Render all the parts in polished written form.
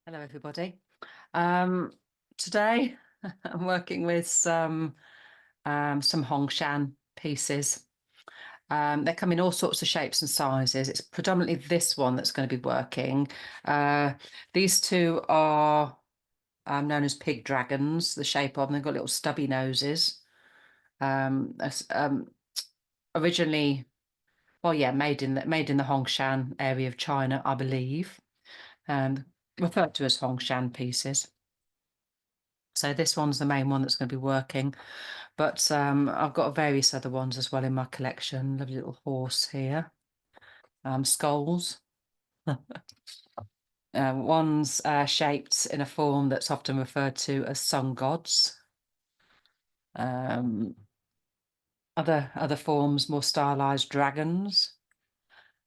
Hello, everybody. Today I'm working with some Shan pieces. They come in all sorts of shapes and sizes. It's predominantly this one that's going to be working. These two are known as pig dragons. The shape of them, they've got little stubby noses. Originally, well, yeah, made in the Hongshan area of China, I believe. Referred to as Hongshan pieces. So this one's the main one that's going to be working, but I've got various other ones as well in my collection. Lovely little horse here, skulls. One's shaped in a form that's often referred to as sun gods. Other forms, more stylized dragons,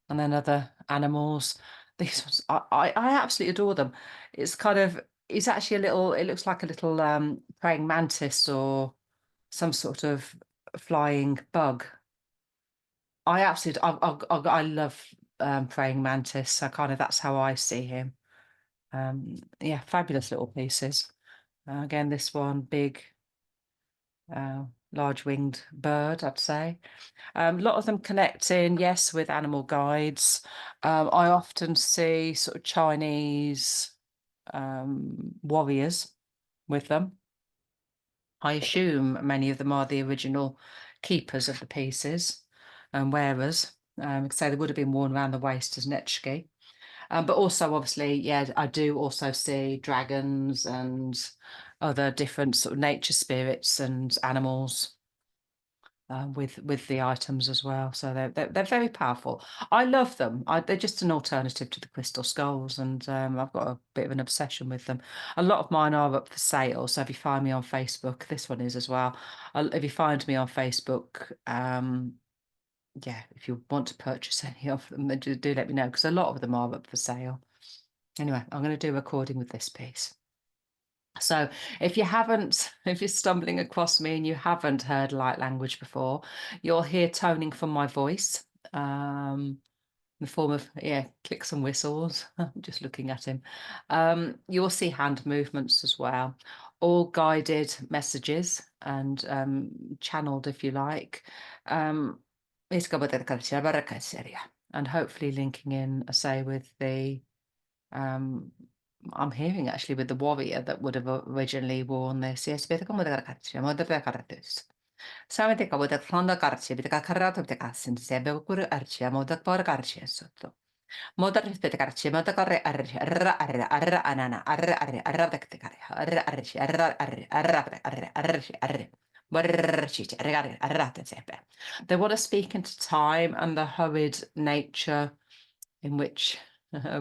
and then other animals. These ones, I absolutely adore them. It's actually a little, it looks like a little praying mantis or some sort of flying bug. I love praying mantis. So that's how I see him. Yeah, fabulous little pieces. Again, this one, big, large winged bird, I'd say. A lot of them connecting, yes, with animal guides. I often see sort of Chinese warriors with them. I assume many of them are the original keepers of the pieces and wearers. So they would have been worn around the waist as netsuke. But also, obviously, yeah, I do also see dragons and other different sort of nature spirits and animals with the items as well. So they're very powerful. I love them. They're just an alternative to the crystal skulls, and I've got a bit of an obsession with them. A lot of mine are up for sale. So if you find me on Facebook, this one is as well. If you find me on Facebook, yeah, if you want to purchase any of them, then do let me know, because a lot of them are up for sale. Anyway, I'm going to do a recording with this piece. So if you're stumbling across me and you haven't heard light language before, you'll hear toning from my voice, in the form of, yeah, clicks and whistles. I'm just looking at him. You'll see hand movements as well, all guided messages and channeled, if you like. And hopefully linking in, I say, with the I'm hearing actually with the warrior that would have originally worn this. Yes, beth come with the Samete cavo da fondo carci, vita carrato te cassin, se bevo pure arci, amo da por carci sotto. Moda rispetto carci, moda corre arci, arra arra arra anana, arra arra arra da te care, arra arci, arra arra arra arra arci arra. They want to speak into time and the hurried nature in which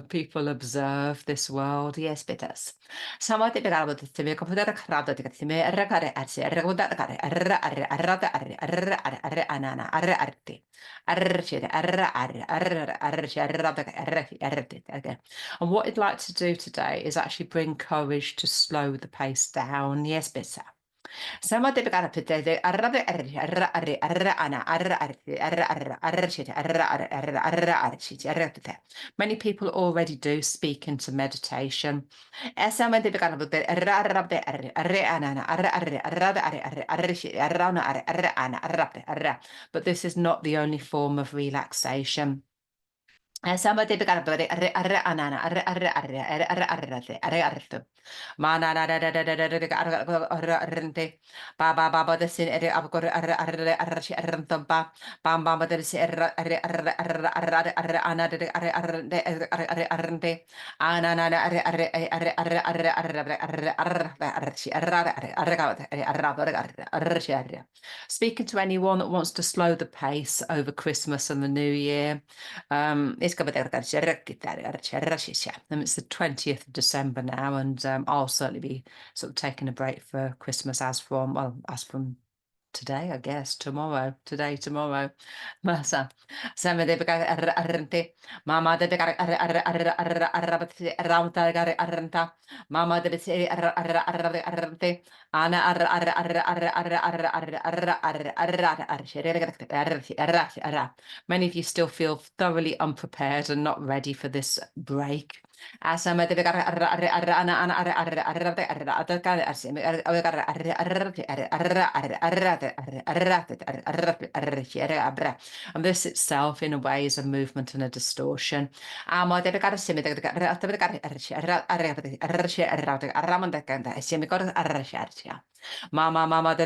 people observe this world. Yes, bitas. Samate pegavo tutte le computer crowd che me regare arsi regudare arre arre arrate arre arre arre arre anana arre arti arre arre arre arre arre arre arre arre. And what I'd like to do today is actually bring courage to slow the pace down. Yes, bitas. Sama te pekara pete de arrabe arra arre arra ana arra arre arra arra arra chite arra arra arra arra arra chite arra pete. Many people already do speak into meditation. Sama te pekara pete arra arra be arre arre ana arra arre arra arre arre arre chite arra ana arre arra ana arra arra. But this is not the only form of relaxation. Sama te pekara pete arre arre anana arre arre arre arre arre arre arre arre. Mana da da da da da da da da rente ba ba ba ba da sin ere abgor arre arre arre shi arre ba bam bam da sin arre arre arre arre arre arre ana de arre arre de arre arre arre ana na arre arre arre arre arre arre arre arre arre shi arre arre arre arre shi arre. Speaking to anyone that wants to slow the pace over Christmas and the New Year, it's the 20th of December now, and I'll certainly be sort of taking a break for Christmas as from today, I guess, tomorrow. Masa. Sama de begar arrente. Mama de begar arrenta. Mama de bese arrente. Ana Many of you still feel thoroughly unprepared and not ready for this break. Asama de begar ana ana arra asim arra and this itself in a way is a movement and a distortion. Amo de begar sim de arramanda canta sim arra Mama mama de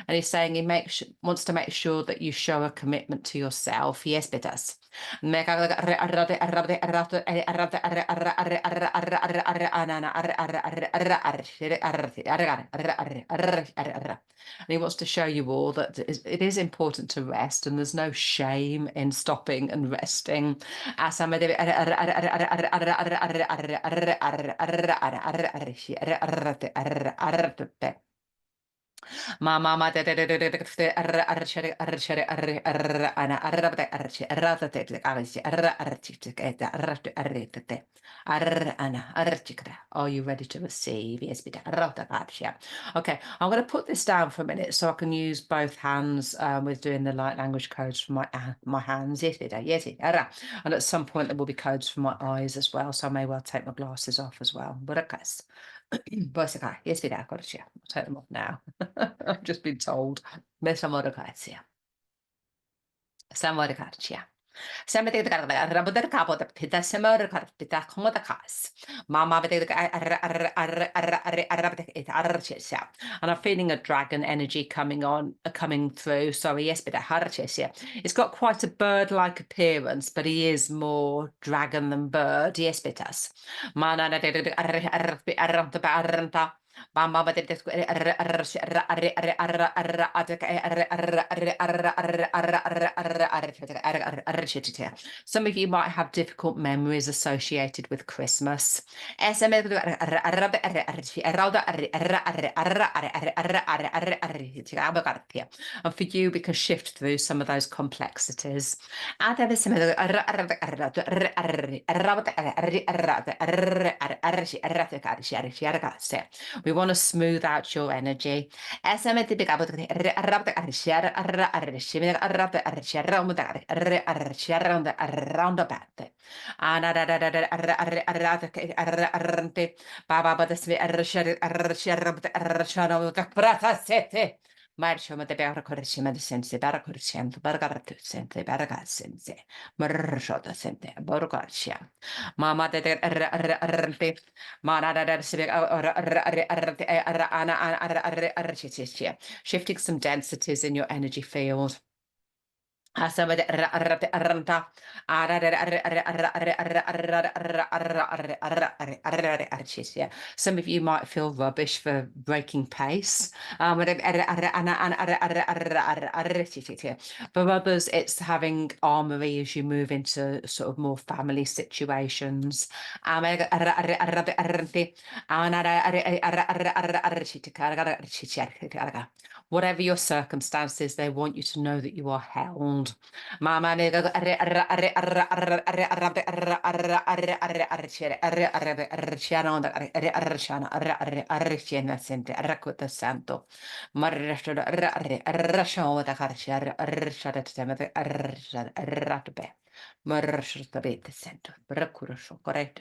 and he's saying wants to make sure that you show a commitment to yourself. Yes, it does. And he wants to show you all that it is important to rest, and there's no shame in stopping and resting. Ma mama de ana arrabte arche arrate arche arrate ana archikra. Are you ready to receive? Yes, bit arrata. Okay, I'm going to put this down for a minute so I can use both hands with doing the light language codes for my hands. Yes, bit yes, and at some point there will be codes for my eyes as well, so I may well take my glasses off as well. But okay. Borsaka, yes, we are. Got I'll take them off now. I've just been told. Mesa Mordocai. Sam Mordocai. Semete raboder capo da pita semor carpita como da cas. Mama and I'm feeling a dragon energy coming through. Sorry, yes, but yeah. It's got quite a bird-like appearance, but he is more dragon than bird. Yes, but us. Mana some of you might have difficult memories associated with Christmas. And for you, we can shift through some of those complexities. We want to smooth out your energy. Marciamo de berra corricima de sense berra corricento bergaratu sente berga sense marcio da sente borgarcia mama de arrante mana da sibe shifting some densities in your energy field. Some of you might feel rubbish for breaking pace. For others, it's having armory as you move into sort of more family situations. Whatever your circumstances, they want you to know that you are held. Mama santo.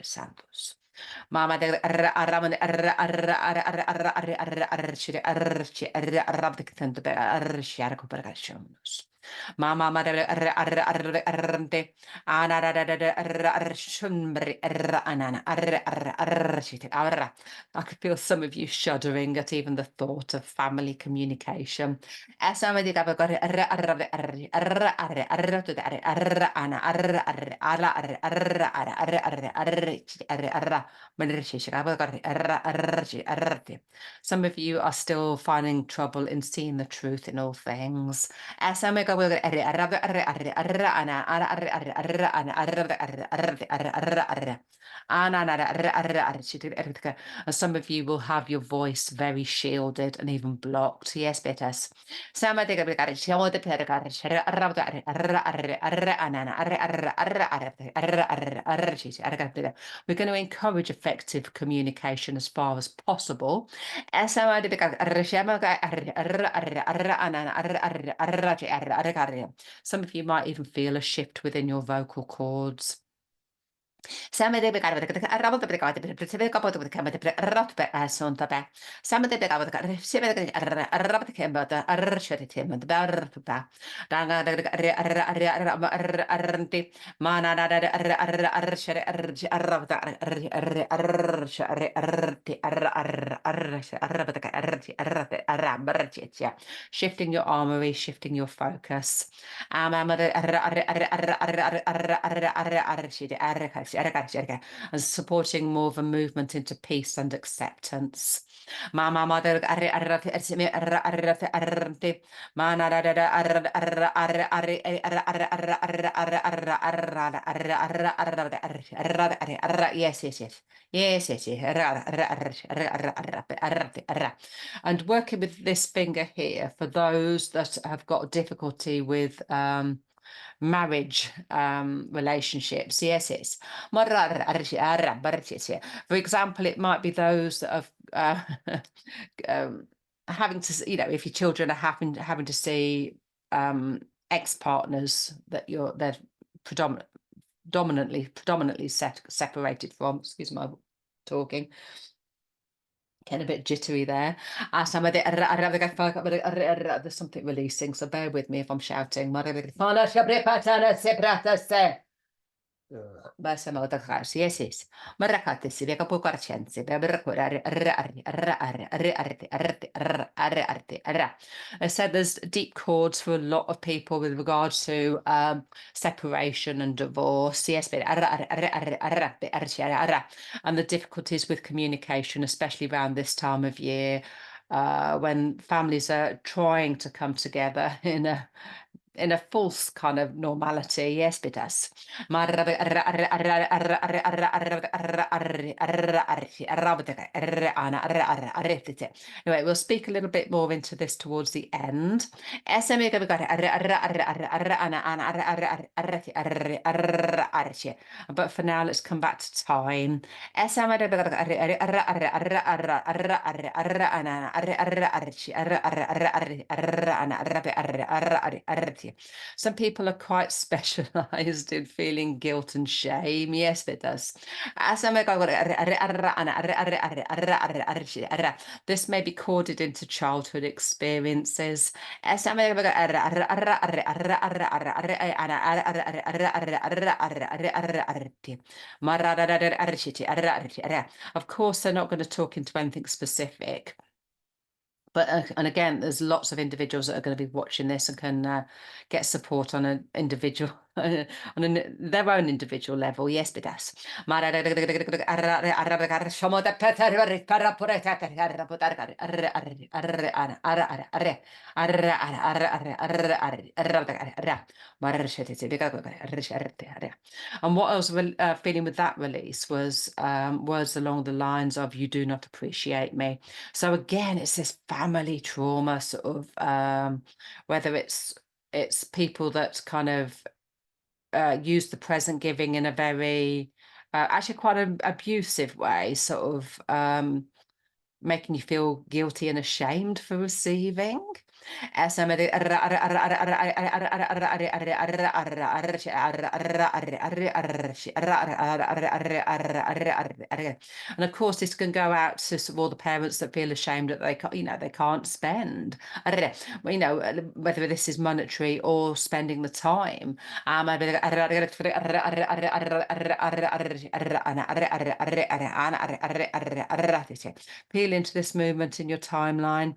Santos. Mama de arraman Mama I could feel some of you shuddering at even the thought of family communication. Some of you are still finding trouble in seeing the truth in all things. And some of you will have your voice very shielded and even blocked. Yes, betas. We're going to encourage effective communication as far as possible. Some of you might even feel a shift within your vocal cords. Some of the big shifting your armory, shifting your focus. And supporting more of a movement into peace and acceptance. Yes, yes, yes. Yes, yes, yes. And working with this finger here for those that have got difficulty with marriage relationships. Yes, yes. For example, it might be those that have having to, if your children are having to see ex-partners that they're predominantly separated from. Excuse my talking. Getting a bit jittery there. There's something releasing, so bear with me if I'm shouting. Yes, yes. I said there's deep chords for a lot of people with regards to separation and divorce. Yes, and the difficulties with communication, especially around this time of year, when families are trying to come together in a false kind of normality. Yes, bitas. Anyway, we'll speak a little bit more into this towards the end. But for now, let's come back to time. Some people are quite specialized in feeling guilt and shame. Yes, it does. This may be coded into childhood experiences. Of course, they're not going to talk into anything specific. But and again, there's lots of individuals that are going to be watching this and can get support on an individual their own individual level. Yes, bidas. And what I was feeling with that release was words along the lines of "You do not appreciate me." So again, it's this family trauma sort of whether it's people that kind of use the present giving in a very actually quite an abusive way, sort of making you feel guilty and ashamed for receiving. Anyway, and of course, this can go out to all the parents that feel ashamed that they can't spend. Whether this is monetary or spending the time. Feel into this movement in your timeline.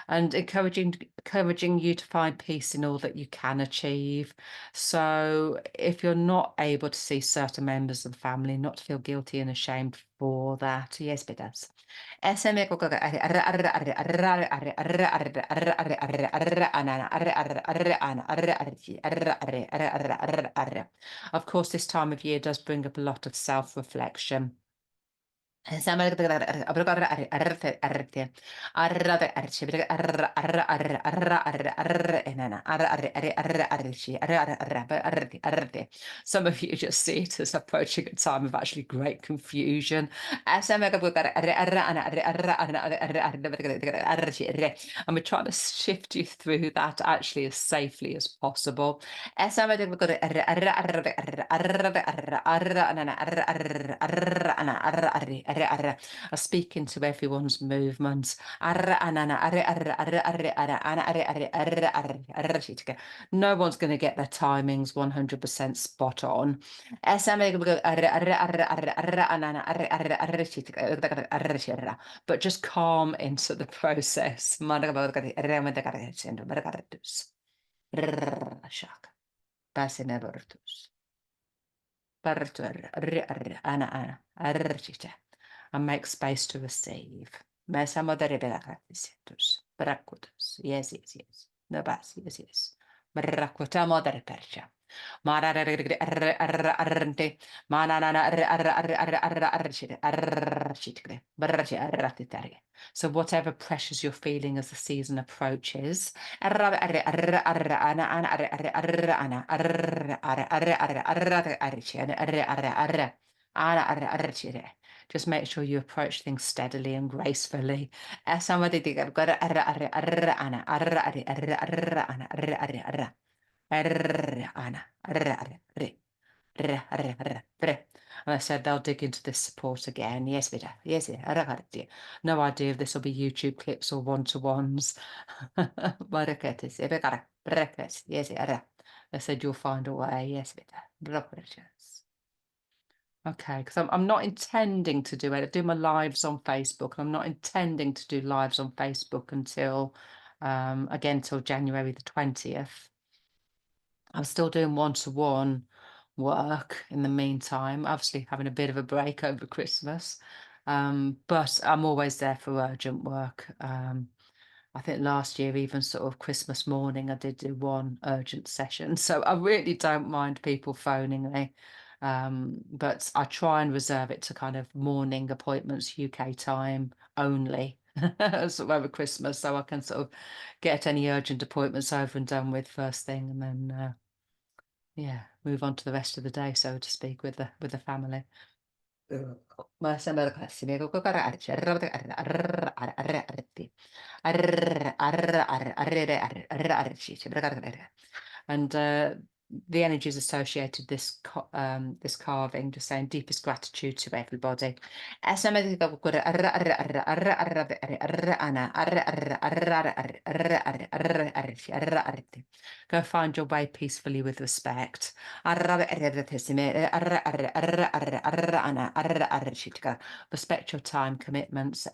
And encouraging you to find peace in all that you can achieve. So if you're not able to see certain members of the family, not to feel guilty and ashamed for that. Yes, but does. Of course, this time of year does bring up a lot of self-reflection. Some of you just see it as approaching a time of actually great confusion. And we're trying to shift you through that actually as safely as possible. Are speaking to everyone's movements. No one's going to get their timings 100% spot on. But just calm into the process. Shock. And make space to receive. Yes, yes, yes. No bas, yes, yes. Barakuta modere percha. So whatever pressures you're feeling as the season approaches, just make sure you approach things steadily and gracefully. And I said they'll dig into this support again. Yes, we do. Yes, no idea if this will be YouTube clips or one-to-ones. Yes, I said you'll find a way. Yes, we do. Okay, because I'm not intending to do it. I do my lives on Facebook, and I'm not intending to do lives on Facebook until again till January the 20th. I'm still doing one-to-one work in the meantime, obviously having a bit of a break over Christmas. But I'm always there for urgent work. I think last year, even sort of Christmas morning, I did do one urgent session. So I really don't mind people phoning me. But I try and reserve it to kind of morning appointments, UK time only, sort of over Christmas, so I can sort of get any urgent appointments over and done with first thing, and then yeah, move on to the rest of the day, so to speak, with the family. Ma sembra quasi mi and the energies associated this carving, just saying deepest gratitude to everybody. Go find your way peacefully with respect. Respect your time commitments.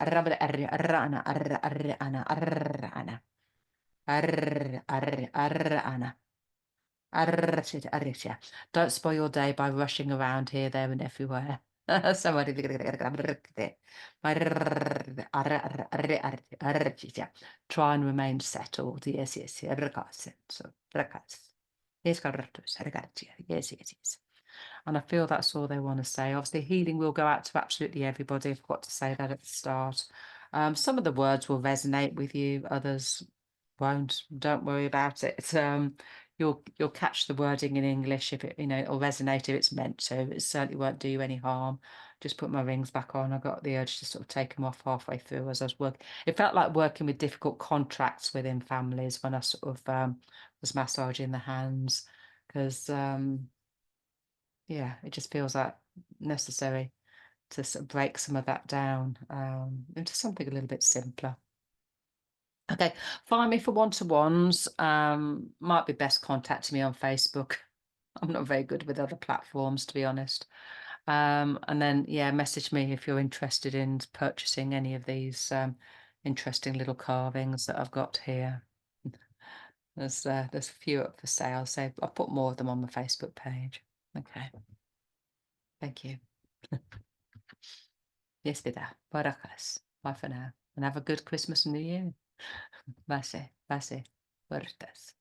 Don't spoil your day by rushing around here, there, and everywhere. Somebody try and remain settled. Yes, yes, yes. Yes, yes, yes. And I feel that's all they want to say. Obviously, healing will go out to absolutely everybody. I forgot to say that at the start. Some of the words will resonate with you, others won't. Don't worry about it. You'll catch the wording in English if it, it'll resonate if it's meant to. It certainly won't do you any harm. Just put my rings back on. I got the urge to sort of take them off halfway through as I was working. It felt like working with difficult contracts within families when I sort of was massaging the hands, because yeah, it just feels like necessary to sort of break some of that down into something a little bit simpler. Okay, find me for one-to-ones. Might be best contacting me on Facebook. I'm not very good with other platforms, to be honest. And then, yeah, message me if you're interested in purchasing any of these interesting little carvings that I've got here. There's a few up for sale, so I'll put more of them on my Facebook page. Okay, thank you. Yes, Vida. Barakas. Bye for now. And have a good Christmas and New Year. Bye, bye, fuertes.